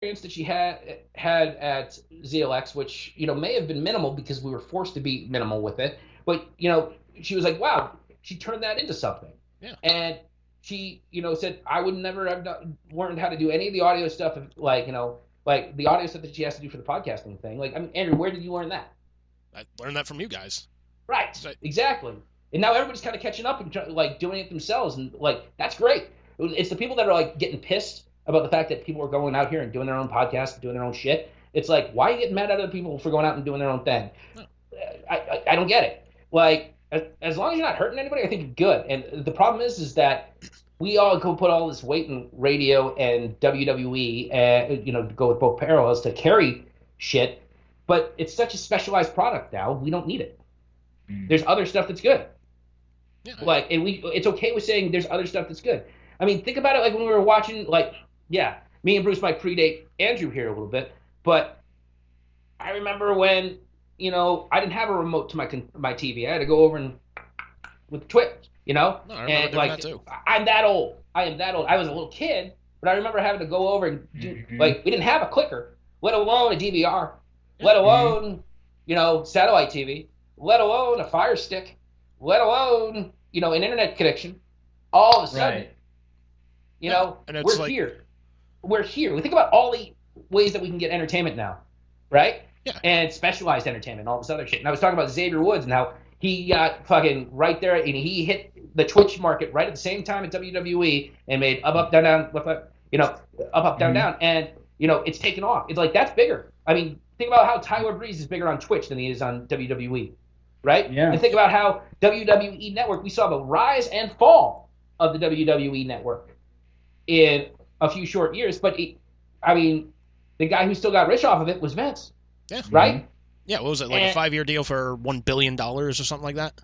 experience that she had at ZLX, which may have been minimal because we were forced to be minimal with it, but she was like, wow, she turned that into something, Yeah. and she said I would never have learned how to do any of the audio stuff, like like the audio stuff that she has to do for the podcasting thing. Like, I mean, Andrew, where did you learn that? I learned that from you guys. Right, So, exactly. And now everybody's kind of catching up and like doing it themselves, and like that's great. It's the people that are like getting pissed about the fact that people are going out here and doing their own podcast, and doing their own shit. It's like, why are you getting mad at other people for going out and doing their own thing? no. I don't get it. Like, as long as you're not hurting anybody, I think you're good. And the problem is that we all go put all this weight in radio and WWE, and go with both parallels to carry shit. But it's such a specialized product now, we don't need it. There's other stuff that's good. Yeah. Like, and it's okay with saying there's other stuff that's good. I mean, think about it. Like when we were watching, like, yeah, me and Bruce might predate Andrew here a little bit, but I remember when I didn't have a remote to my TV. I had to go over and with Twitch, No, I remember and doing like that too. I'm that old. I am that old. I was a little kid, but I remember having to go over and do, like, we didn't have a clicker, let alone a DVR, let alone satellite TV, let alone a Fire Stick, let alone an internet connection. All of a sudden, Right. And it's we're like, here. We're here. We think about all the ways that we can get entertainment now, right? yeah, And specialized entertainment, all this other shit. And I was talking about Xavier Woods and how he got fucking right there, and he hit the Twitch market right at the same time at WWE and made up, down, down, left, left, up, down, down, and it's taken off. It's like, that's bigger. I mean, think about how Tyler Breeze is bigger on Twitch than he is on WWE, right? Yeah. And think about how WWE Network, we saw the rise and fall of the WWE Network in a few short years, but I mean, the guy who still got rich off of it was Vince, yeah, right? yeah. What was it, like a 5-year deal for $1 billion or something like that?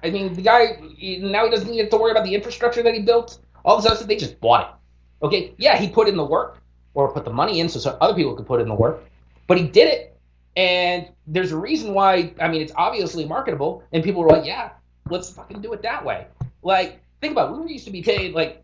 I mean, the guy now he doesn't have to worry about the infrastructure that he built. All this other stuff, they just bought it. Okay, yeah, he put in the work or put the money in so other people could put in the work, but he did it, and there's a reason why. I mean, it's obviously marketable, and people were like, "Yeah, let's fucking do it that way." Like, think about it. We used to be paid like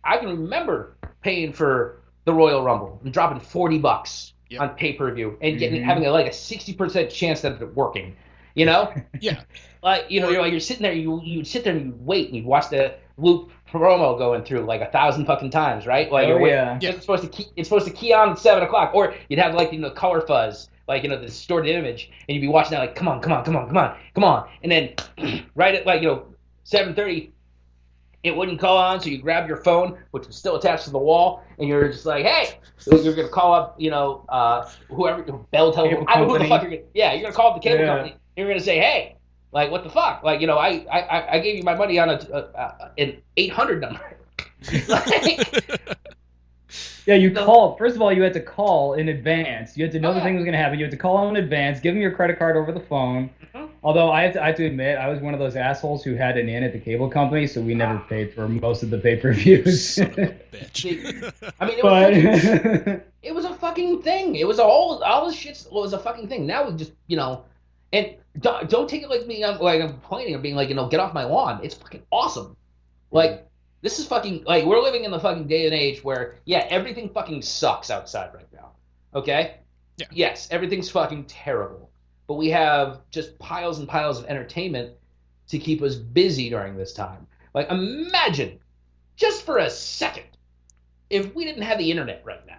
I can remember paying for the Royal Rumble and dropping $40 Yep. on pay-per-view and having like a 60% chance that it working. You know? Yeah. Like, you're sitting there, you'd sit there and you'd wait and you'd watch the loop promo going through like 1,000 fucking times, right? Like, Yeah. it's supposed to key on at 7 o'clock, or you'd have like color fuzz, like the distorted image, and you'd be watching that like, come on, come on, come on, come on, come on, and then right at like 7:30, it wouldn't call on, so you grab your phone, which was still attached to the wall, and you're just like, hey, you're gonna call up whoever, Bell Telephone, I don't know who the fuck you're gonna, yeah, you're gonna call up the cable company. You're gonna say, hey. Like, what the fuck? Like, I gave you my money on an 800 number. Like, Yeah, you call. First of all, you had to call in advance. You had to know the thing was going to happen. You had to call in advance, give them your credit card over the phone. Although I have to admit, I was one of those assholes who had an in at the cable company, so we never paid for most of the pay-per-views. Son of a bitch. I mean, But it was a fucking thing. It was all this shit was a fucking thing. Now we just, and don't take it like me. I'm complaining or being like, get off my lawn. It's fucking awesome. Like, this is fucking, like, we're living in the fucking day and age where, yeah, everything fucking sucks outside right now. Okay? Yeah. Yes, everything's fucking terrible. But we have just piles and piles of entertainment to keep us busy during this time. Like, imagine, just for a second, if we didn't have the internet right now.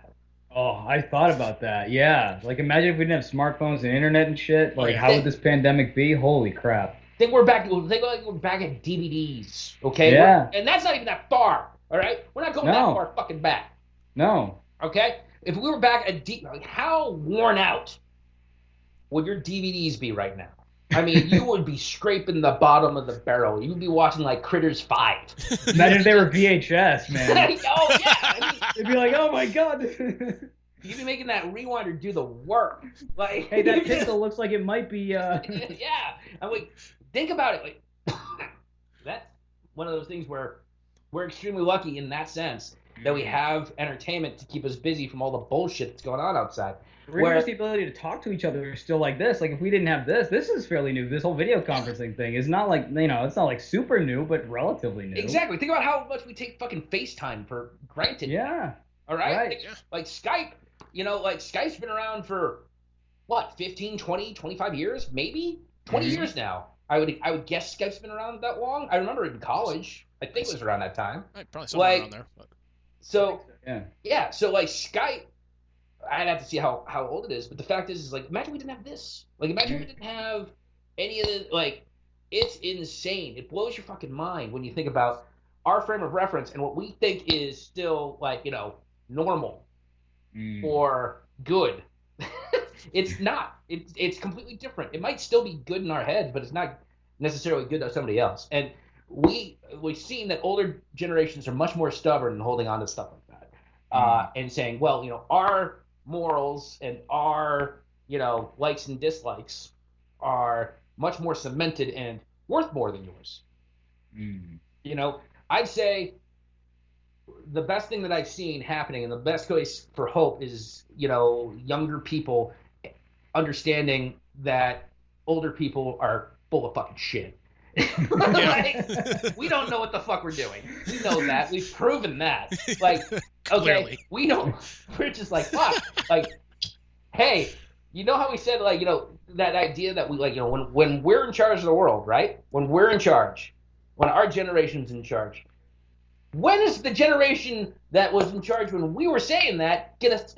oh, I thought about that. Yeah, like imagine if we didn't have smartphones and internet and shit. Like, how would this pandemic be? Holy crap! Think we're back. Think like we're back at DVDs, okay? Yeah. And that's not even that far. All right, we're not going that far fucking back. No. Okay, if we were back at like, how worn out would your DVDs be right now? I mean, you would be scraping the bottom of the barrel. You'd be watching like Critters 5. Imagine if they were VHS, man. Oh yeah, I mean, It'd be like, oh my god. you'd be making that rewinder do the work. Like, Hey, that pixel looks like it might be. Yeah, I'm like, think about it. Like, that's one of those things where we're extremely lucky in that sense that we have entertainment to keep us busy from all the bullshit that's going on outside. Where just the ability to talk to each other is still like this. Like, if we didn't have this is fairly new. This whole video conferencing thing is not like, it's not like super new, but relatively new. Exactly. Think about how much we take fucking FaceTime for granted. Yeah. All right. Right. Like Skype. like Skype's been around for what, 15, 20, 25 years, maybe 20 years now. I would guess Skype's been around that long. I remember in college, I think it was around that time. Probably somewhere around there. But. So yeah, so like Skype, I'd have to see how old it is, but the fact is like, imagine we didn't have this. Like, imagine we didn't have any of the, like, it's insane. It blows your fucking mind when you think about our frame of reference and what we think is still, like, normal or good. It's not. It's completely different. It might still be good in our heads, but it's not necessarily good to somebody else. And we've seen that older generations are much more stubborn in holding on to stuff like that, and saying, well, our morals and our likes and dislikes are much more cemented and worth more than yours. I'd say the best thing that I've seen happening and the best case for hope is younger people understanding that older people are full of fucking shit. Like, we don't know what the fuck we're doing. We know that. We've proven that. Like, okay, we know. We're just like, fuck. Like, hey, how we said, like, that idea that we, like, when we're in charge of the world, right? When we're in charge, when our generation's in charge, when is the generation that was in charge when we were saying that get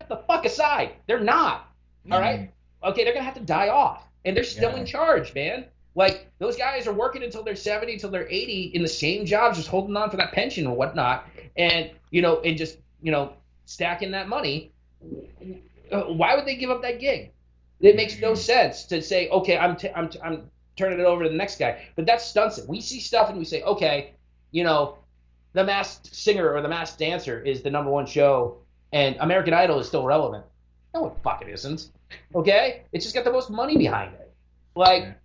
the fuck aside? They're not. All right? Okay, they're going to have to die off. And they're still in charge, man. Like, those guys are working until they're 70, until they're 80 in the same jobs, just holding on for that pension and whatnot. And, and just, stacking that money. Why would they give up that gig? It makes no sense to say, okay, I'm turning it over to the next guy. But that stunts it. We see stuff and we say, okay, The Masked Singer or The Masked Dancer is the #1 show, and American Idol is still relevant. No, it fucking isn't. Okay? It's just got the most money behind it. Like,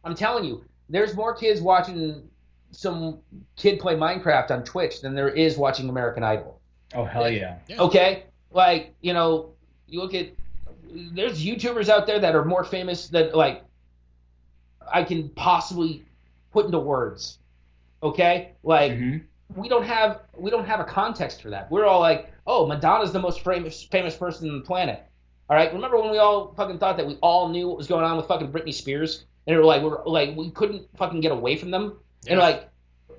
I'm telling you, there's more kids watching some kid play Minecraft on Twitch than there is watching American Idol. Oh, hell yeah. Okay? Like, you look at, there's YouTubers out there that are more famous that, like, I can possibly put into words. Okay? Like, we don't have a context for that. We're all like, oh, Madonna's the most famous person on the planet. All right? Remember when we all fucking thought that we all knew what was going on with fucking Britney Spears? And we couldn't fucking get away from them? Yeah. And, like,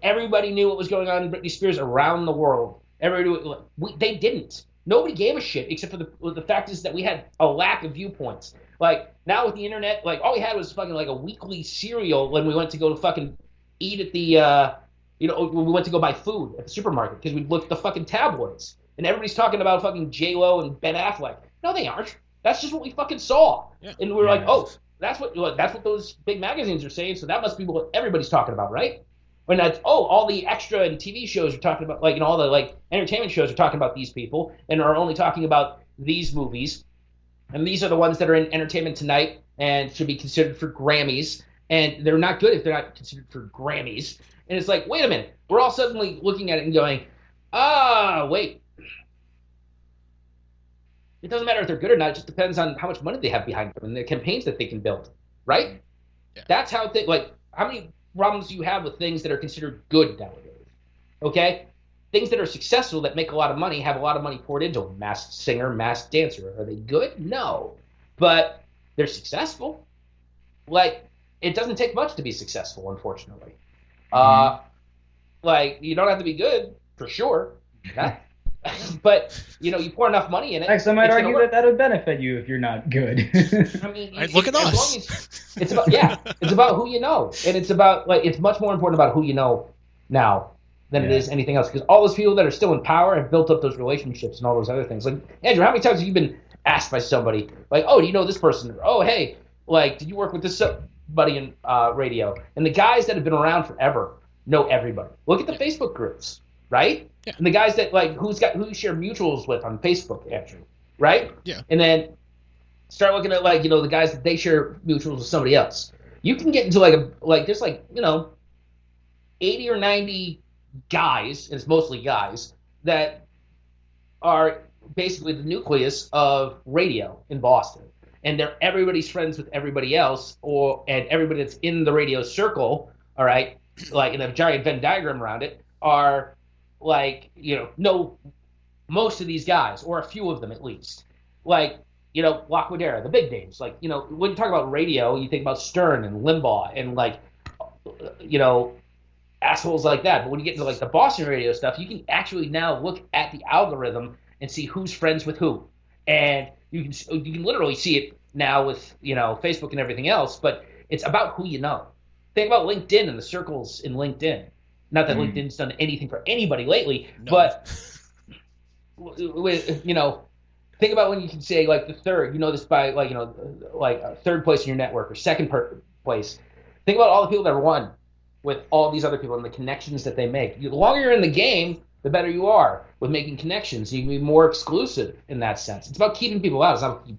everybody knew what was going on in Britney Spears around the world. They didn't. Nobody gave a shit except for the fact is that we had a lack of viewpoints. Like, now with the internet, like, all we had was fucking, like, a weekly cereal when we went to go to fucking eat at the, when we went to go buy food at the supermarket because we'd look at the fucking tabloids. And everybody's talking about fucking J-Lo and Ben Affleck. No, they aren't. That's just what we fucking saw. Yeah. And we're like, oh, that's what those big magazines are saying, so that must be what everybody's talking about, right? When that's, all the extra and TV shows are talking about, like, all the, like, entertainment shows are talking about these people and are only talking about these movies. And these are the ones that are in Entertainment Tonight and should be considered for Grammys. And they're not good if they're not considered for Grammys. And it's like, wait a minute. We're all suddenly looking at it and going, wait. It doesn't matter if they're good or not. It just depends on how much money they have behind them and the campaigns that they can build, right? Yeah. That's how how many problems do you have with things that are considered good nowadays? Okay? Things that are successful that make a lot of money have a lot of money poured into them. Masked Singer, Masked Dancer. Are they good? No. But they're successful. Like, it doesn't take much to be successful, unfortunately. Like, you don't have to be good, for sure. But, you pour enough money in it. Actually, I might argue that would benefit you if you're not good. I mean, look at us. It's about who you know. And it's about, like, it's much more important about who you know now than it is anything else. Because all those people that are still in power have built up those relationships and all those other things. Like, Andrew, how many times have you been asked by somebody, like, oh, do you know this person? Or, oh, hey, like, did you work with this buddy in radio? And the guys that have been around forever know everybody. Look at the Facebook groups, right? Yeah. And the guys that, like, who you share mutuals with on Facebook, Andrew, right? Yeah. And then start looking at, like, the guys that they share mutuals with somebody else. You can get into, there's, 80 or 90 guys, and it's mostly guys, that are basically the nucleus of radio in Boston. And everybody's friends with everybody else, and everybody that's in the radio circle, all right, like in a giant Venn diagram around it, are, like, know most of these guys, or a few of them at least. Like, Laquadera, the big names. Like, when you talk about radio, you think about Stern and Limbaugh and, like, you know, assholes like that. But when you get into, like, the Boston radio stuff, you can actually now look at the algorithm and see who's friends with who. And you can literally see it now with, Facebook and everything else, but it's about who you know. Think about LinkedIn and the circles in LinkedIn. Not that LinkedIn's done anything for anybody lately, but think about when you can say, like, the third, this by, like, third place in your network or second place. Think about all the people that are won with all these other people and the connections that they make. The longer you're in the game, the better you are with making connections. You can be more exclusive in that sense. It's about keeping people out. It's not about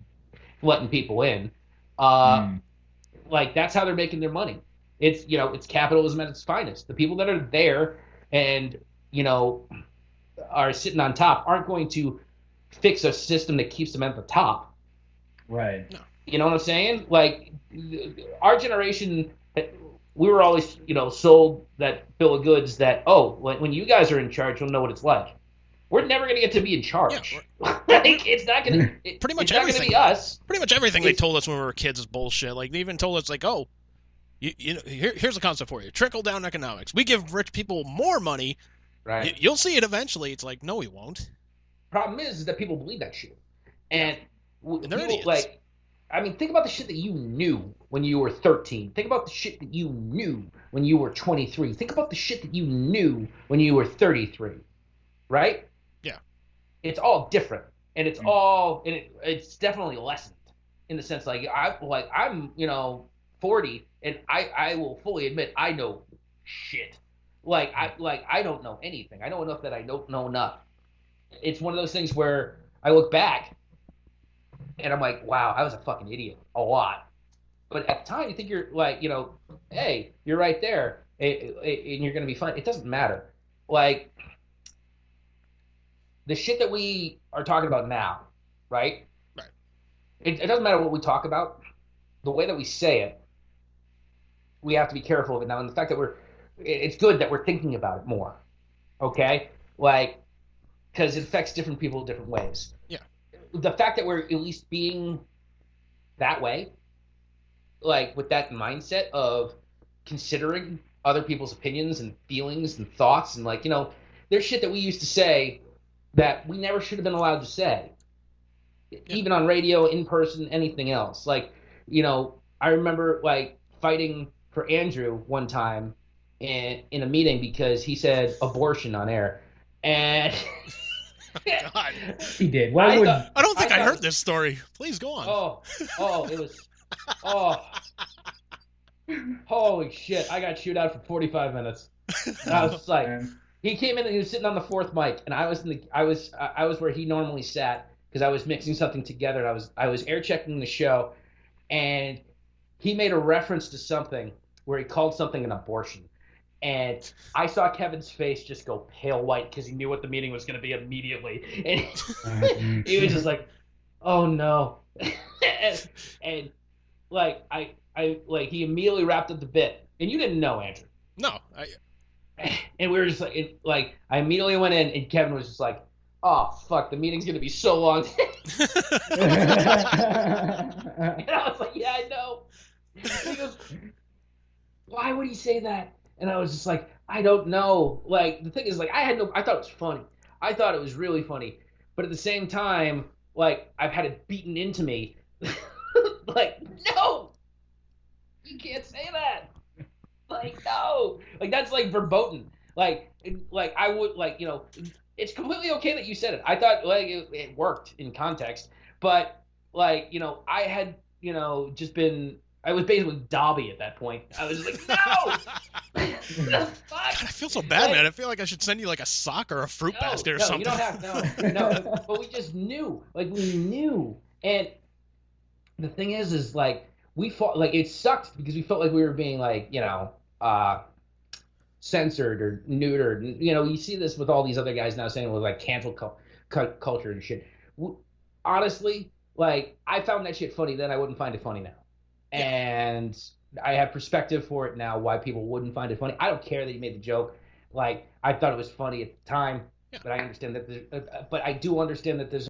letting people in. Like, that's how they're making their money. It's capitalism at its finest. The people that are there and, are sitting on top aren't going to fix a system that keeps them at the top. Right. No. You know what I'm saying? Like, our generation, we were always, sold that bill of goods that, when you guys are in charge, you'll know what it's like. We're never going to get to be in charge. Yeah, it's not going to. Pretty much it's not everything. Be us. Pretty much everything they told us when we were kids is bullshit. Like, they even told us, like, here's a concept for you: trickle down economics. We give rich people more money. Right. You'll see it eventually. It's like, no, we won't. Problem is that people believe that shit, and they're idiots. Like, I mean, think about the shit that you knew when you were 13. Think about the shit that you knew when you were 23. Think about the shit that you knew when you were 33. Right? Yeah. It's all different, and it's it's definitely lessened in the sense, like, I'm 40, and I will fully admit I know shit. I don't know anything. I know enough that I don't know enough. It's one of those things where I look back and I'm like, wow, I was a fucking idiot a lot. But at the time, you think you're like, hey, you're right there, and you're going to be fine. It doesn't matter. Like, the shit that we are talking about now, right? Right. It doesn't matter what we talk about. The way that we say it, we have to be careful of it now. And the fact that it's good that we're thinking about it more, okay? Like, because it affects different people different ways. Yeah. The fact that we're at least being that way, like, with that mindset of considering other people's opinions and feelings and thoughts, and, like, there's shit that we used to say that we never should have been allowed to say, even on radio, in person, anything else. Like, I remember, like, fighting for Andrew one time in a meeting because he said abortion on air, and God. He did. I don't think I heard this story. Please go on. It was holy shit! I got chewed out for 45 minutes. And I was just like, he came in and he was sitting on the fourth mic, and I was where he normally sat because I was mixing something together. And I was air checking the show, and he made a reference to something where he called something an abortion. And I saw Kevin's face just go pale white because he knew what the meeting was going to be immediately. And he was just like, oh no. and like, I he immediately wrapped up the bit. And you didn't know, Andrew. No. And we were just like, I immediately went in, and Kevin was just like, oh, fuck, the meeting's going to be so long. And I was like, yeah, I know. He goes, why would he say that? And I was just like, I don't know. Like, the thing is, like, I thought it was funny. I thought it was really funny. But at the same time, like, I've had it beaten into me. Like, no! You can't say that! Like, no! Like, that's, like, verboten. Like, I would, like, it's completely okay that you said it. I thought, like, it worked in context. But, like, I had, just been... I was basically Dobby at that point. I was like, no! The fuck? God, I feel so bad, man. I feel like I should send you, like, a sock or a fruit basket or something. You don't have, no. But we just knew. Like, we knew. And the thing is, like, we fought, like, it sucked because we felt like we were being, like, censored or neutered. You see this with all these other guys now saying, with, like, cancel culture and shit. Honestly, like, I found that shit funny then. I wouldn't find it funny now. And I have perspective for it now, why people wouldn't find it funny. I don't care that he made the joke. Like, I thought it was funny at the time. Yeah. But I understand that. But I do understand that there's